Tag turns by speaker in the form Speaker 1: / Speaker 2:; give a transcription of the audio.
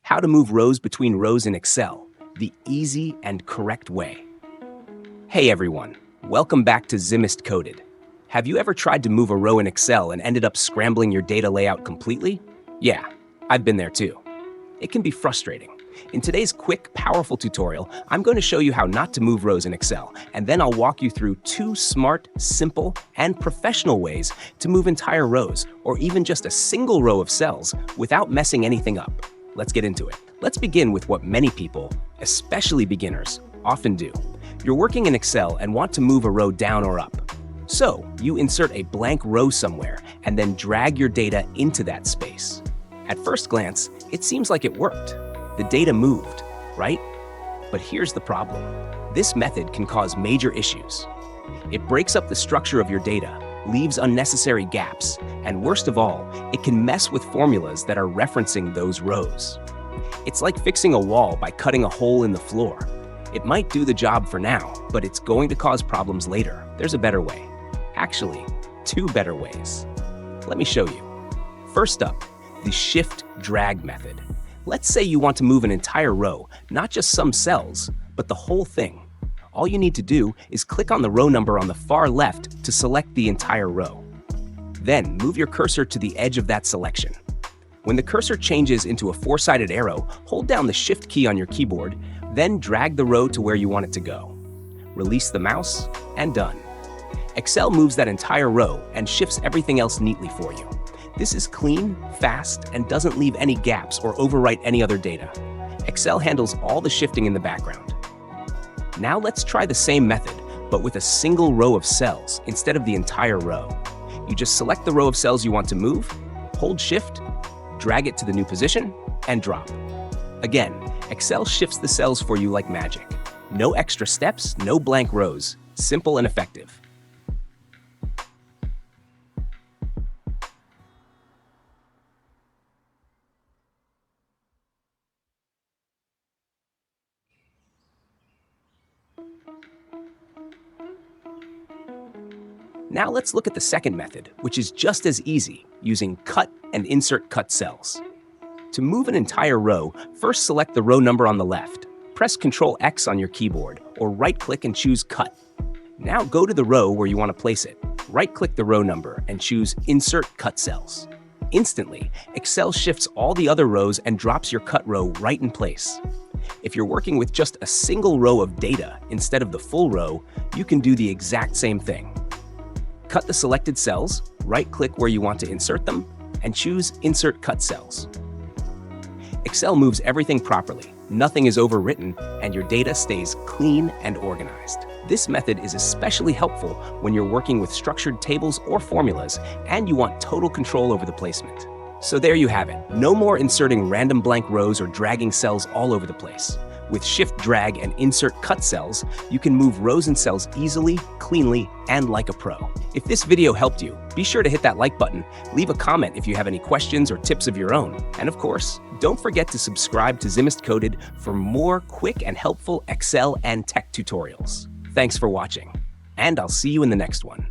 Speaker 1: How to move rows between rows in Excel, the easy and correct way. Hey everyone, welcome back to Zimist Coded. Have you ever tried to move a row in Excel and ended up scrambling your data layout completely? Yeah, I've been there too. It can be frustrating. In today's quick, powerful tutorial, I'm going to show you how not to move rows in Excel, and then I'll walk you through 2 smart, simple, and professional ways to move entire rows, or even just a single row of cells, without messing anything up. Let's get into it. Let's begin with what many people, especially beginners, often do. You're working in Excel and want to move a row down or up. So, you insert a blank row somewhere, and then drag your data into that space. At first glance, it seems like it worked. The data moved, right? But here's the problem. This method can cause major issues. It breaks up the structure of your data, leaves unnecessary gaps, and worst of all, it can mess with formulas that are referencing those rows. It's like fixing a wall by cutting a hole in the floor. It might do the job for now, but it's going to cause problems later. There's a better way. Actually, 2 better ways. Let me show you. First up, the shift-drag method. Let's say you want to move an entire row, not just some cells, but the whole thing. All you need to do is click on the row number on the far left to select the entire row. Then move your cursor to the edge of that selection. When the cursor changes into a 4-sided arrow, hold down the Shift key on your keyboard, then drag the row to where you want it to go. Release the mouse, and done. Excel moves that entire row and shifts everything else neatly for you. This is clean, fast, and doesn't leave any gaps or overwrite any other data. Excel handles all the shifting in the background. Now let's try the same method, but with a single row of cells instead of the entire row. You just select the row of cells you want to move, hold Shift, drag it to the new position, and drop. Again, Excel shifts the cells for you like magic. No extra steps, no blank rows. Simple and effective. Now let's look at the second method, which is just as easy, using cut and insert cut cells. To move an entire row, first select the row number on the left. Press Ctrl X on your keyboard, or right-click and choose Cut. Now go to the row where you want to place it. Right-click the row number and choose Insert Cut Cells. Instantly, Excel shifts all the other rows and drops your cut row right in place. If you're working with just a single row of data instead of the full row, you can do the exact same thing. Cut the selected cells, right-click where you want to insert them, and choose Insert Cut Cells. Excel moves everything properly, nothing is overwritten, and your data stays clean and organized. This method is especially helpful when you're working with structured tables or formulas, and you want total control over the placement. So there you have it. No more inserting random blank rows or dragging cells all over the place. With Shift, Drag, and Insert Cut Cells, you can move rows and cells easily, cleanly, and like a pro. If this video helped you, be sure to hit that like button, leave a comment if you have any questions or tips of your own, and of course, don't forget to subscribe to Zimist Coded for more quick and helpful Excel and tech tutorials. Thanks for watching, and I'll see you in the next one.